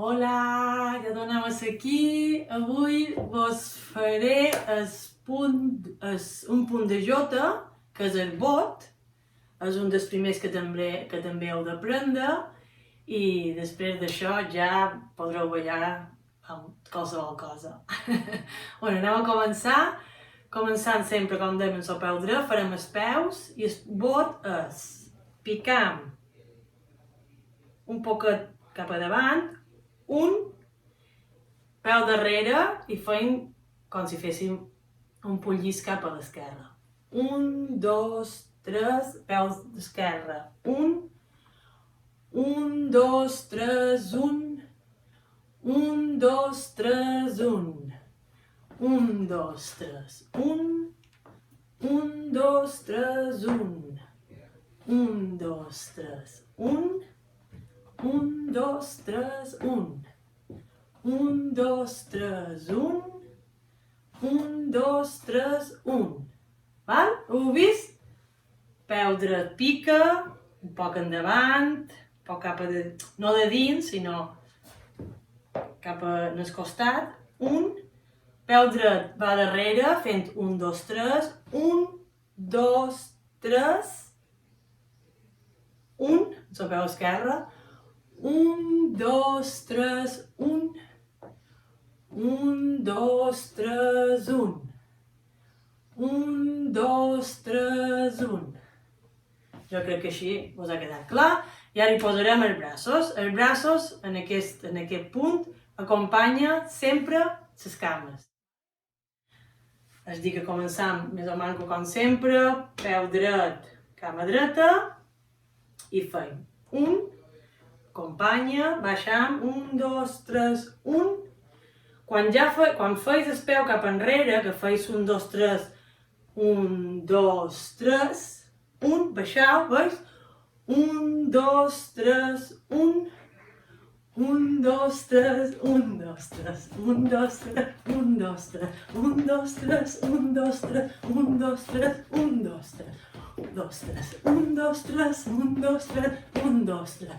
Hola, ja tornem aquí. Avui vos faré un punt de jota, que és el bot. És un dels primers que també heu d'aprendre i després d'això ja podreu ballar amb qualsevol cosa. Bueno, anem a començar. Començant sempre, com dèiem, amb el peu dret, farem els peus i el bot és picam un poquet cap a davant, un peu darrere i fem com si féssim un pullís cap a l'esquerra. 1, 2, 3, peus d'esquerra. 1, 2, 3, 1. 1, 2, 3, 1. 1, 2, 3, 1. 1, 2, 3, 1. 1, 2, 3, 1. 1, 2, 3, 1. 1, 2, 3, 1. 1, 2, 3, 1. Val? Ho heu vist? Peu dret pica, un poc endavant, un poc cap a no de dins, sinó cap al costat. 1. Peu dret va darrere, fent 1, 2, 3. 1, 2, 3. 1. El peu esquerre. 1, 2, 3, 1. 1, 2, 3, 1. 1, 2, 3, 1. Jo crec que així us ha quedat clar. I ara hi posarem els braços. Els braços, en aquest punt, acompanya sempre les cames. És dir, que començam més o menys com sempre, peu dret, cama dreta, i fem 1, acompanya, baixam, 1, 2, 3, 1. Quan feis el peu cap enrere, que feis 1, 2, 3, 1, 2, 3, 1, baixau, veus? 1, 2, 3, 1. 1, 2, 3, 1, 2, 3, 1, 2, 3, 1, 2, 3, 1, 2, 3, 1, 2, 3, 1, 2, 3, 1, 2, 3, 2, 3, 1, 2, 3, 1, 2, 3, 1, 2, 3,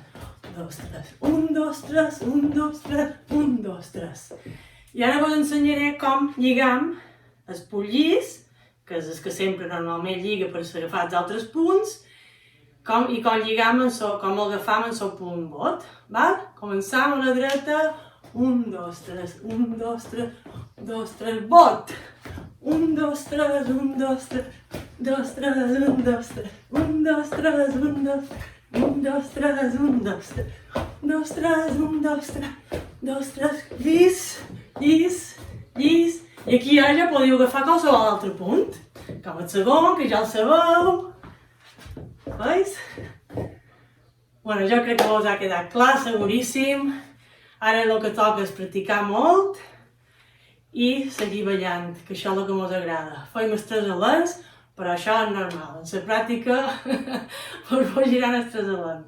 2, 3, 1, 2, 3, 1, 2, 3, 1, 2, 3. I ara vos ensenyaré com lligam el pullís, que és el que sempre normalment lliga per agafar els altres punts, i com lligam, com agafam el seu punt bot. Començam a la dreta, 1, 2, 3, 1, 2, 3, 2, 3, bot! 1, 2, 3, 1, 2, 3, 2, 3, 1, 2, 3, 1, 2, 3, 1, 2, 1, 2, 3, 1, 2, 3, 2, 3, 1, 2, 3, 2, 3, llis, llis, llis. I aquí ara ja podeu agafar qualsevol altre punt, com el segon, que ja el sabeu. Veus? Bueno, jo crec que us ha quedat clar, seguríssim. Ara el que toca és practicar molt i seguir ballant, que això és el que ens agrada. Fem els tres alens, però això és normal. En la pràctica us vau girant els tres alens.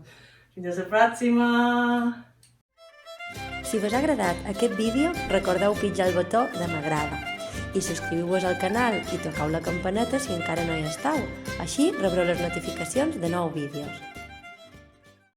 Fins a la pròxima! Si vos ha agradat aquest vídeo, recordeu pitjar el botó de m'agrada i subscriviu-vos al canal i tocau la campaneta si encara no hi esteu. Així rebreu les notificacions de nous vídeos.